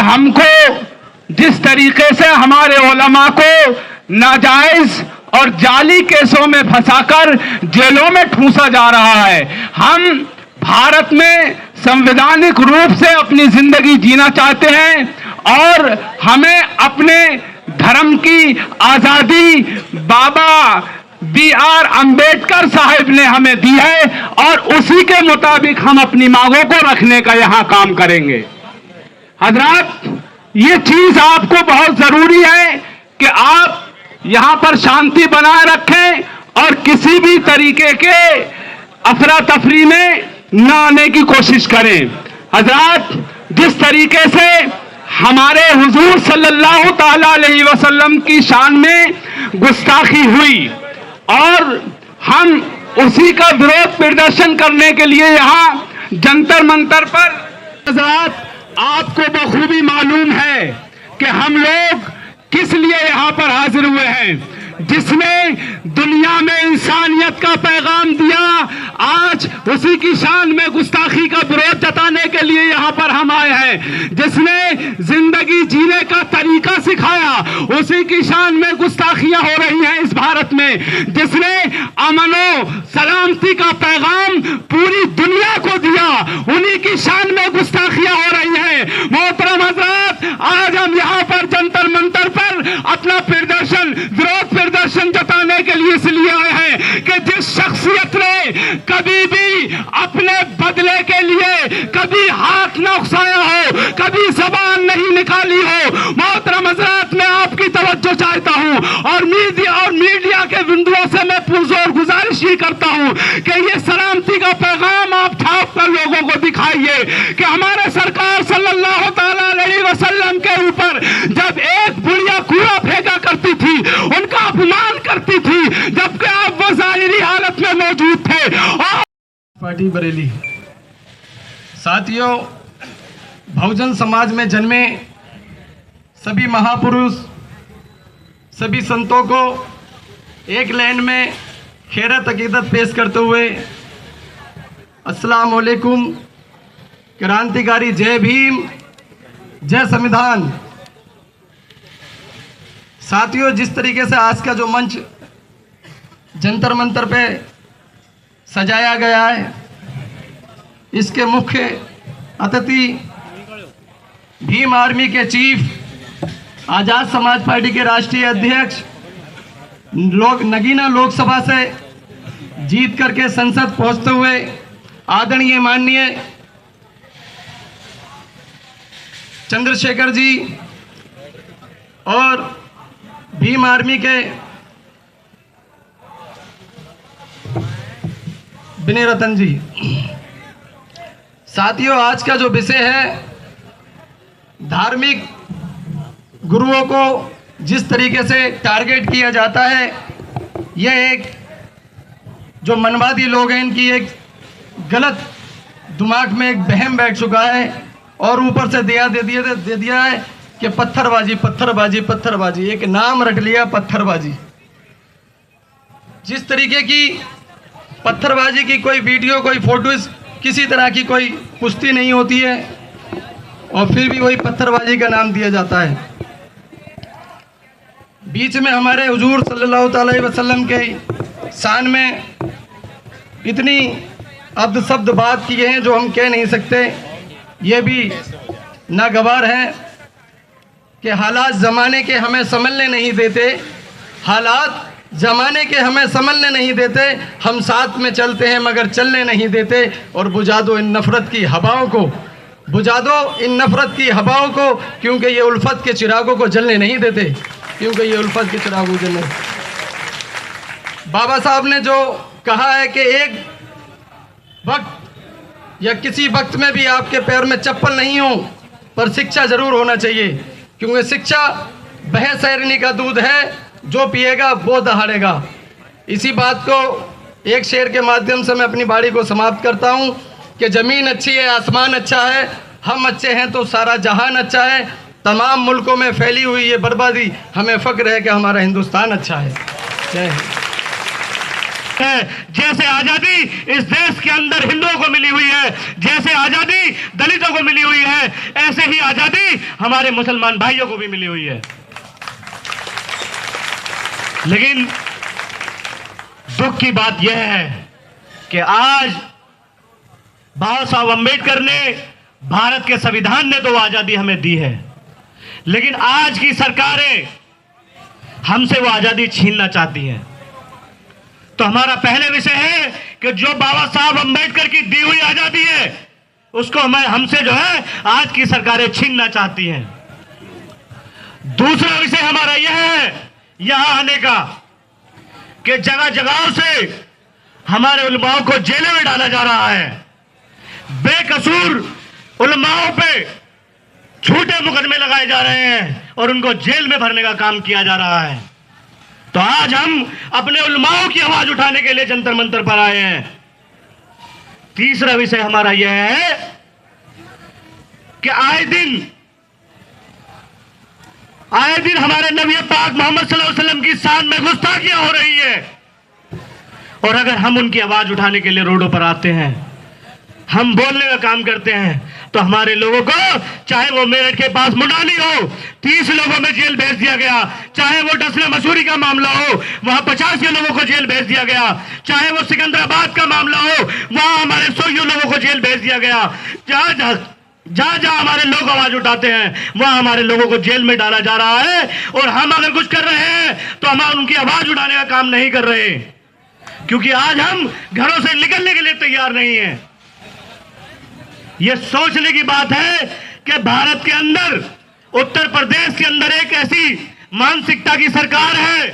हमको जिस तरीके से हमारे उलमा को नाजायज और जाली केसों में फंसाकर जेलों में ठूंसा जा रहा है। हम भारत में संवैधानिक रूप से अपनी जिंदगी जीना चाहते हैं और हमें अपने धर्म की आजादी बाबा B.R. अम्बेडकर साहब ने हमें दी है और उसी के मुताबिक हम अपनी मांगों को रखने का यहां काम करेंगे। हजरात, ये चीज आपको बहुत जरूरी है कि आप यहां पर शांति बनाए रखें और किसी भी तरीके के अफरा तफरी में न आने की कोशिश करें। हजरात, जिस तरीके से हमारे हुजूर सल्लल्लाहु ताला अलैहि वसल्लम की शान में गुस्ताखी हुई और हम उसी का विरोध प्रदर्शन करने के लिए यहां जंतर मंतर पर, हजरात आपको बखूबी मालूम है कि हम लोग किस लिए यहां पर हाजिर हुए हैं। जिसने दुनिया में इंसानियत का पैगाम दिया, आज उसी की शान में गुस्ताखी का विरोध जताने के लिए यहां पर हम आए हैं। जिसने जिंदगी जीने का तरीका सिखाया, उसी की शान में गुस्ताखियां हो रही हैं इस भारत में। जिसने अमनो सलामती का पैगाम पूरी दुनिया को दिया, उन्हीं की शान में गुस्ताखियां हो रही हैं। मोहतरम हज़रात, आज हम यहां पर जंतर मंतर पर अपना प्रदर्शन, विरोध प्रदर्शन जताने के लिए इसलिए आए हैं कि जिस शख्सियत ने कभी भी अपने बदले के लिए कभी हाथ न उठाया हो, कभी जबान नहीं निकाली हो, मोहतरम हज़रात मैं आपकी तवज्जो चाहता हूं और मीडिया के बिंदुओं से मैं पुरजोर गुजारिश ही करता हूं कि ये सलामती का पैगाम आप छाप कर लोगों को दिखाइए कि हमारे सरकार सल्लल्लाहु ताला अलैहि वसल्लम के ऊपर जब एक बुढ़िया कूड़ा फेंका करती थी, उनका अपमान करती थी, जबकि आप वो ज़ाहिरी हालत में मौजूद थे। पार्टी बरेली। साथियों, बहुजन समाज में जन्मे सभी महापुरुष, सभी संतों को एक लाइन में खैरत अकीदत पेश करते हुए अस्सलाम वालेकुम। क्रांतिकारी जय भीम, जय संविधान। साथियों, जिस तरीके से आज का जो मंच जंतर मंतर पे सजाया गया है, इसके मुख्य अतिथि भीम आर्मी के चीफ, आज़ाद समाज पार्टी के राष्ट्रीय अध्यक्ष, नगीना लोकसभा से जीत करके संसद पहुंचते हुए आदरणीय माननीय चंद्रशेखर जी और भीम आर्मी के विनय रतन जी। साथियों, आज का जो विषय है, धार्मिक गुरुओं को जिस तरीके से टारगेट किया जाता है, यह एक जो मनवादी लोग हैं, इनकी एक गलत दिमाग में एक वहम बैठ चुका है और ऊपर से दे दिया है कि पत्थरबाजी पत्थरबाजी पत्थरबाजी, एक नाम रट लिया पत्थरबाजी। जिस तरीके की पत्थरबाजी की कोई वीडियो, कोई फोटोज, किसी तरह की कोई पुष्टि नहीं होती है और फिर भी वही पत्थरबाजी का नाम दिया जाता है। बीच में हमारे हुजूर सल्लल्लाहु अलैहि वसल्लम के शान में इतनी अब्द शब्द बात किए हैं जो हम कह नहीं सकते। ये भी नागवार हैं कि हालात ज़माने के हमें संभलने नहीं देते, हालात ज़माने के हमें संभलने नहीं देते, हम साथ में चलते हैं मगर चलने नहीं देते। और बुझा दो इन नफ़रत की हवाओं को, बुझा दो इन नफ़रत की हवाओं को, क्योंकि ये उल्फत के चिरागों को जलने नहीं देते, क्योंकि ये उल्फत के चिरागों को जलने। बाबा साहब ने जो कहा है कि एक वक्त या किसी वक्त में भी आपके पैर में चप्पल नहीं हो, पर शिक्षा ज़रूर होना चाहिए, क्योंकि शिक्षा वह शहरनी का दूध है, जो पिएगा वो दहाड़ेगा। इसी बात को एक शेर के माध्यम से मैं अपनी बाड़ी को समाप्त करता हूँ कि ज़मीन अच्छी है, आसमान अच्छा है, हम अच्छे हैं तो सारा जहान अच्छा है। तमाम मुल्कों में फैली हुई ये बर्बादी, हमें फ़ख्र है कि हमारा हिंदुस्तान अच्छा है। जय हिंद। जैसे आजादी इस देश के अंदर हिंदुओं को मिली हुई है, जैसे आजादी दलितों को मिली हुई है, ऐसे ही आजादी हमारे मुसलमान भाइयों को भी मिली हुई है। लेकिन दुख की बात यह है कि आज बाबा साहब अंबेडकर ने, भारत के संविधान ने तो आजादी हमें दी है, लेकिन आज की सरकारें हमसे वो आजादी छीनना चाहती हैं। तो हमारा पहले विषय है कि जो बाबा साहब अंबेडकर की दी हुई आजादी है उसको हमसे जो है आज की सरकारें छीनना चाहती हैं। दूसरा विषय हमारा यह है यहां आने का कि जगह जगहों से हमारे उलमाओं को जेलों में डाला जा रहा है। बेकसूर उलमाओं पे झूठे मुकदमे लगाए जा रहे हैं और उनको जेल में भरने का काम किया जा रहा है। तो आज हम अपने उलमाओं की आवाज उठाने के लिए जंतर मंतर पर आए हैं। तीसरा विषय हमारा यह है कि आए दिन हमारे नबी पाक मोहम्मद सल्लल्लाहु अलैहि वसल्लम की शान में गुस्ताखियां हो रही है, और अगर हम उनकी आवाज उठाने के लिए रोडों पर आते हैं, हम बोलने का काम करते हैं, तो हमारे लोगों को, चाहे वो मेरठ के पास मुंडाली हो, 30 लोगों में जेल भेज दिया गया, चाहे वो डसना मसूरी का मामला हो, वहां 50 लोगों को जेल भेज दिया गया, चाहे वो सिकंदराबाद का मामला हो, वहां हमारे 100 लोगों को जेल भेज दिया गया। जहां हमारे लोग आवाज उठाते हैं वहां हमारे लोगों को जेल में डाला जा रहा है, और हम अगर कुछ कर रहे हैं तो हम उनकी आवाज उठाने का काम नहीं कर रहे, क्योंकि आज हम घरों से निकलने के लिए तैयार नहीं हैं। यह सोचने की बात है कि भारत के अंदर, उत्तर प्रदेश के अंदर एक ऐसी मानसिकता की सरकार है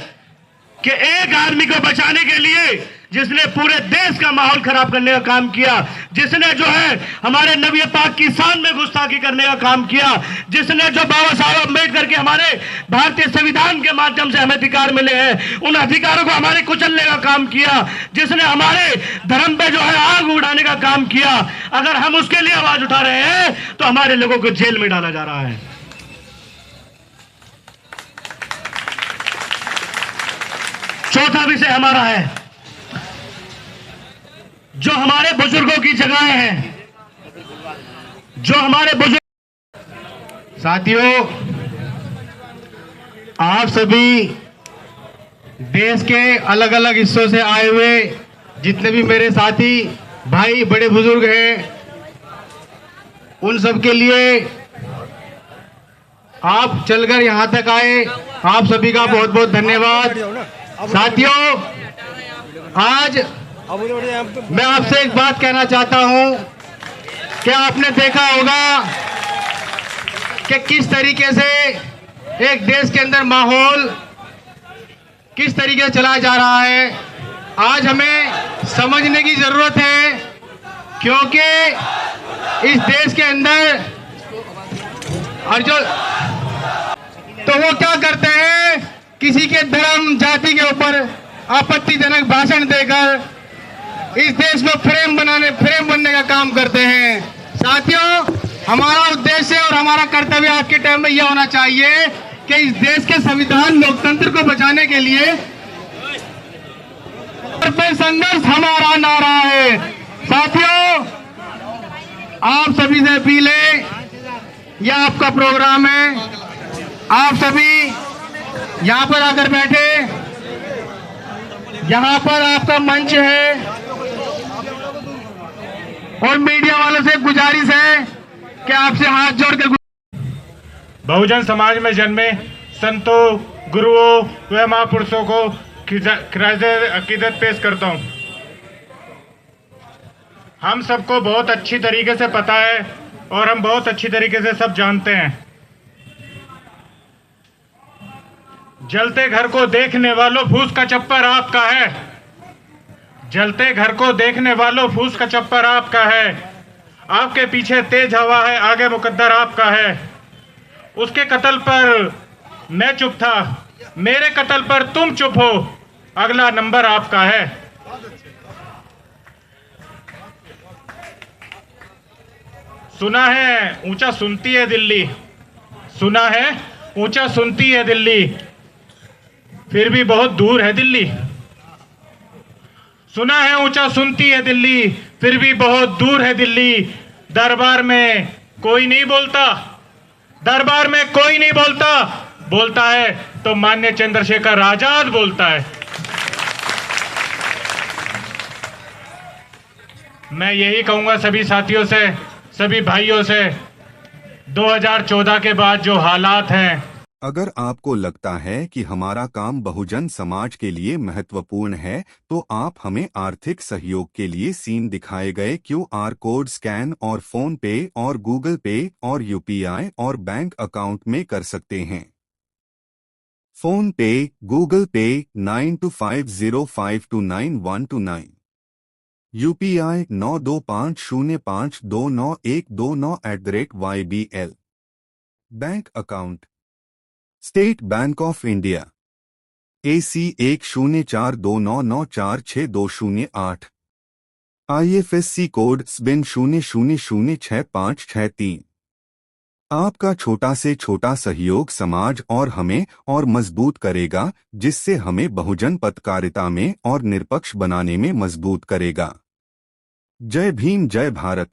कि एक आदमी को बचाने के लिए जिसने पूरे देश का माहौल खराब करने का काम किया, जिसने जो है हमारे नबी पाक की शान में गुस्ताखी करने का काम किया, जिसने जो बाबा साहब अंबेडकर के हमारे भारतीय संविधान के माध्यम से हमें अधिकार मिले हैं, उन अधिकारों को हमारे कुचलने का काम किया, जिसने हमारे धर्म पे जो है आग उड़ाने का काम किया, अगर हम उसके लिए आवाज उठा रहे हैं तो हमारे लोगों को जेल में डाला जा रहा है। चौथा विषय हमारा है जो हमारे बुजुर्गों की जगहें हैं, जो हमारे बुजुर्ग। साथियों, आप सभी देश के अलग अलग हिस्सों से आए हुए जितने भी मेरे साथी भाई बड़े बुजुर्ग हैं, उन सब के लिए आप चलकर यहां तक आए, आप सभी का बहुत बहुत धन्यवाद। साथियों, आज मैं आपसे एक बात कहना चाहता हूं कि आपने देखा होगा कि किस तरीके से एक देश के अंदर माहौल किस तरीके से चलाया जा रहा है। आज हमें समझने की जरूरत है, क्योंकि इस देश के अंदर और जो तो वो क्या करते हैं, किसी के धर्म जाति के ऊपर आपत्तिजनक भाषण देकर इस देश में फ्रेम बनने का काम करते हैं। साथियों, हमारा उद्देश्य और हमारा कर्तव्य आज के टाइम में यह होना चाहिए कि इस देश के संविधान लोकतंत्र को बचाने के लिए संघर्ष हमारा नारा है। साथियों, आप सभी से अपील है, यह आपका प्रोग्राम है, आप सभी यहाँ पर आकर बैठे, यहाँ पर आपका मंच है, और मीडिया वालों से गुजारिश है कि आपसे हाथ जोड़कर बहुजन समाज में जन्मे संतों, गुरुओं व महापुरुषों को खिराजे अकीदत पेश करता हूँ। हम सबको बहुत अच्छी तरीके से पता है और हम बहुत अच्छी तरीके से सब जानते हैं, जलते घर को देखने वालों फूस का चप्पर आपका है। जलते घर को देखने वालों फूस का चप्पर आपका है। आपके पीछे तेज हवा है, आगे मुकद्दर आपका है। उसके कत्ल पर मैं चुप था, मेरे कत्ल पर तुम चुप हो, अगला नंबर आपका है। सुना है ऊंचा सुनती है दिल्ली, सुना है ऊंचा सुनती है दिल्ली, फिर भी बहुत दूर है दिल्ली। सुना है ऊंचा सुनती है दिल्ली, फिर भी बहुत दूर है दिल्ली। दरबार में कोई नहीं बोलता, दरबार में कोई नहीं बोलता, बोलता है तो माननीय चंद्रशेखर आजाद बोलता है। मैं यही कहूंगा सभी साथियों से, सभी भाइयों से, 2014 के बाद जो हालात हैं, अगर आपको लगता है कि हमारा काम बहुजन समाज के लिए महत्वपूर्ण है तो आप हमें आर्थिक सहयोग के लिए सीन दिखाए गए QR कोड स्कैन और फोन पे और गूगल पे और UPI और बैंक अकाउंट में कर सकते हैं। फोन पे, गूगल पे 9250529129, UPI 9250529129 bank account state bank of India AC 104299462008, IFSC code SBIN 00066563। आपका छोटा से छोटा सहयोग समाज और हमें और मजबूत करेगा, जिससे हमें बहुजन पत्रकारिता में और निष्पक्ष बनाने में मजबूत करेगा। जय भीम, जय भारत।